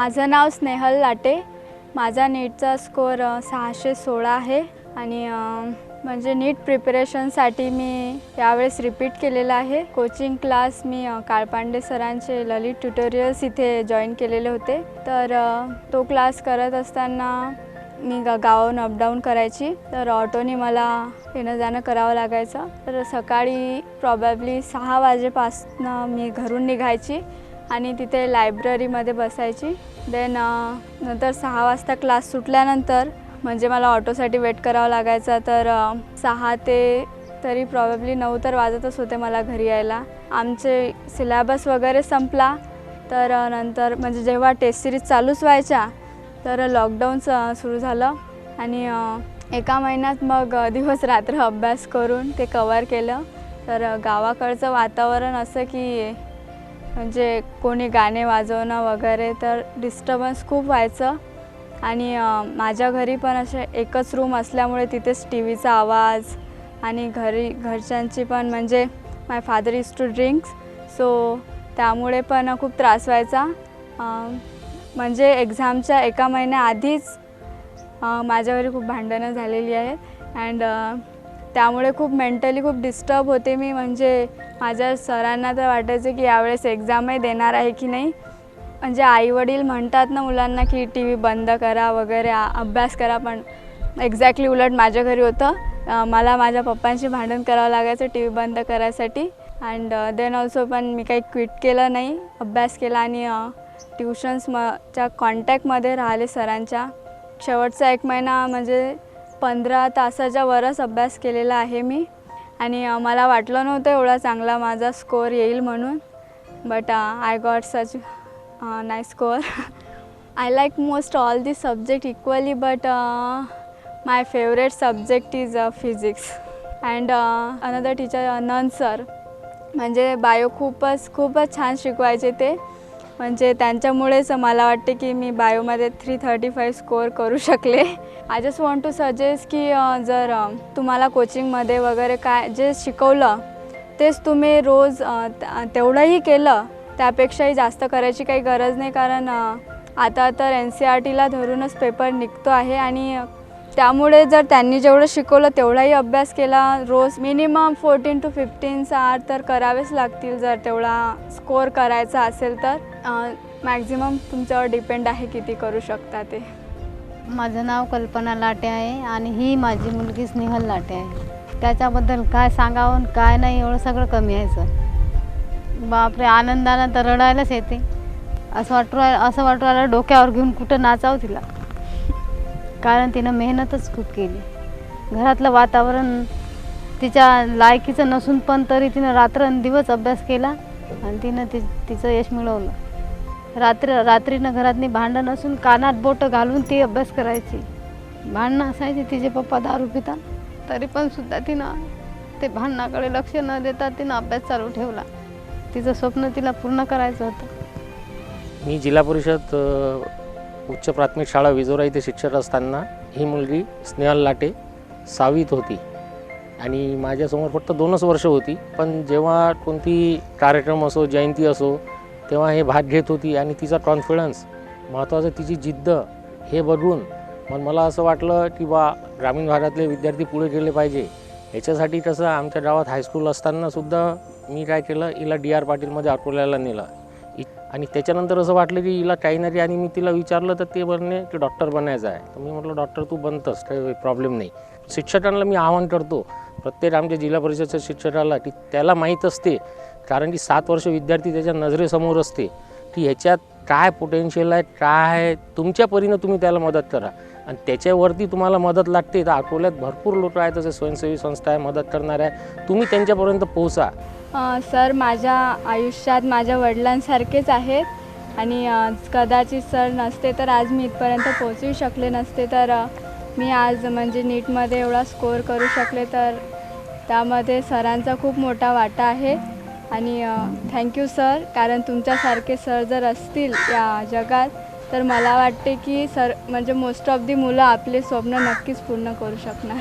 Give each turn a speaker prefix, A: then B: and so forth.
A: माझं नाव स्नेहल लाटे। माझा नीटचा स्कोर 616 आहे आणि म्हणजे नीट प्रिपरेशनसाठी मी यावेळेस रिपीट केलेला आहे। कोचिंग क्लास मी काळपांडे सरांचे ललित ट्युटोरियल्स इथे जॉईन केलेले होते। तर तो क्लास करत असताना मी गावाहून अपडाऊन करायची, तर ऑटोने मला येणं जाणं करावं लागायचं। तर सकाळी प्रॉबॅबली 6 वाजेपासून मी घरून निघायची आणि तिथे लायब्ररीमध्ये बसायची। देन नंतर 6 वाजता क्लास सुटल्यानंतर म्हणजे मला ऑटोसाठी वेट करावं लागायचं। तर 6 ते तरी प्रॉबॅबली 9 तर वाजतच होते मला घरी यायला। आमचे सिलेबस वगैरे संपला तर नंतर म्हणजे जेव्हा टेस्ट सिरीज चालूच व्हायच्या तर लॉकडाऊन सुरू झालं आणि एका महिन्यात मग दिवस रात्र अभ्यास करून ते कव्हर केलं। तर गावाकडचं वातावरण असं की म्हणजे कोणी गाणे वाजवणं वगैरे तर डिस्टर्बन्स खूप व्हायचं आणि माझ्या घरी पण असे एकच रूम असल्यामुळे तिथेच टीव्हीचा आवाज आणि घरच्यांची पण म्हणजे my father is to drinks, so त्यामुळे पण खूप त्रास व्हायचा। म्हणजे एक्झामच्या एका महिन्याआधीच माझ्या घरी खूप भांडणं झालेली आहेत अँड त्यामुळे खूप मेंटली खूप डिस्टर्ब होते मी। म्हणजे माझ्या सरांना तर वाटायचं की यावेळेस एक्झामही देणार आहे की नाही। म्हणजे आईवडील म्हणतात ना मुलांना की टी व्ही बंद करा वगैरे अभ्यास करा, पण एक्झॅक्टली उलट माझ्या घरी होतं। मला माझ्या पप्पांशी भांडण करावं लागायचं टी व्ही बंद करायसाठी अँड देन ऑल्सो पण मी काही क्विट केलं नाही, अभ्यास केला आणि ट्युशन्सच्या कॉन्टॅक्टमध्ये राहिले सरांच्या। शेवटचा 1 महिना म्हणजे 15 तासाच्या वरच अभ्यास केलेला आहे मी आणि मला वाटलं नव्हतं एवढा चांगला माझा स्कोर येईल म्हणून, but I got such nice score. I like most all the subject equally, but my favourite subject is physics and another teacher none sir, म्हणजे बायो खूपच छान शिकवायचे ते। म्हणजे त्यांच्यामुळेच मला वाटते की मी बायोमध्ये 335 स्कोर करू शकले। I just want to suggest की जर तुम्हाला कोचिंगमध्ये वगैरे काय जे शिकवलं तेच तुम्ही रोज तेवढंही केलं, त्यापेक्षाही जास्त करायची काही गरज नाही, कारण आता तर NCERTला धरूनच पेपर निघतो आहे आणि त्यामुळे जर त्यांनी जेवढं शिकवलं तेवढाही अभ्यास केला, रोज मिनिमम 14 to 15 आवर तर करावेच लागतील जर तेवढा स्कोर करायचा असेल तर। मॅक्झिमम तुमच्यावर डिपेंड आहे किती करू शकता ते।
B: माझं नाव कल्पना लाटे आहे आणि ही माझी मुलगी स्नेहल लाटे आहे। त्याच्याबद्दल काय सांगावं काय नाही, एवढं सगळं कमी यायचं। बापरे, आनंदानं तर रडायलाच येते। असं वाटू राहिलं डोक्यावर घेऊन कुठं नाचावं तिला, कारण तिनं मेहनतच खूप केली। घरातलं वातावरण तिच्या लायकीचं नसून पण तरी तिनं रात्रंदिवस अभ्यास केला आणि तिनं तिचं यश मिळवलं। रात्रीनं घरातनी भांडण असून कानात बोटं घालून ती अभ्यास करायची। भांडणं असायची, तिचे पप्पा दारू पितात तरी पण सुद्धा तिनं ते भांडणाकडे लक्ष न देता तिनं अभ्यास चालू ठेवला। तिचं स्वप्न तिला पूर्ण करायचं होतं।
C: मी जिल्हा परिषद उच्च प्राथमिक शाळा विजोरा इथे शिक्षक असताना ही मुलगी स्नेहल लाटे 6वीत होती आणि माझ्यासमोर फक्त 2च वर्ष होती, पण जेव्हा कोणती कार्यक्रम असो जयंती असो तेव्हा हे भाग घेत होती आणि तिचा कॉन्फिडन्स, महत्त्वाचं तिची जिद्द हे बघून मग मला असं वाटलं की ग्रामीण भागातले विद्यार्थी पुढे गेले पाहिजे। याच्यासाठी कसं आमच्या गावात हायस्कूल असतानासुद्धा मी काय केलं, हिला DR पाटीलमध्ये अकोल्याला नेलं आणि त्याच्यानंतर असं वाटलं की हिला काही नाही, आणि मी तिला विचारलं तर ते म्हणणे की डॉक्टर बनायचं आहे। तर मी म्हटलं डॉक्टर तू बनतस, काही प्रॉब्लेम नाही। शिक्षकांना मी आवाहन करतो, प्रत्येक आमच्या जिल्हा परिषदेच्या शिक्षकाला की त्याला माहीत असते, कारण की 7 वर्ष विद्यार्थी त्याच्या नजरेसमोर असते की ह्याच्यात काय पोटेन्शियल आहे, काय आहे, तुमच्या परीनं तुम्ही त्याला मदत करा आणि त्याच्यावरती तुम्हाला मदत लागते तर अकोल्यात भरपूर लोक आहेत, जसे स्वयंसेवी संस्था आहे मदत करणार आहे, तुम्ही त्यांच्यापर्यंत पोहोचा।
A: सर माझ्या आयुष्यात माझ्या वडिलांसारखेच आहेत आणि कदाचित सर नसते तर आज मी इथपर्यंत पोहोचू शकले नसते। तर मी आज म्हणजे नीटमध्ये एवढा स्कोअर करू शकले तर त्यामध्ये सरांचा खूप मोठा वाटा आहे आणि थँक्यू सर, कारण तुमच्यासारखे सर जर असतील या जगात तर मला वाटते की सर म्हणजे मोस्ट ऑफ दी मुलं आपले स्वप्न नक्कीच पूर्ण करू शकणार।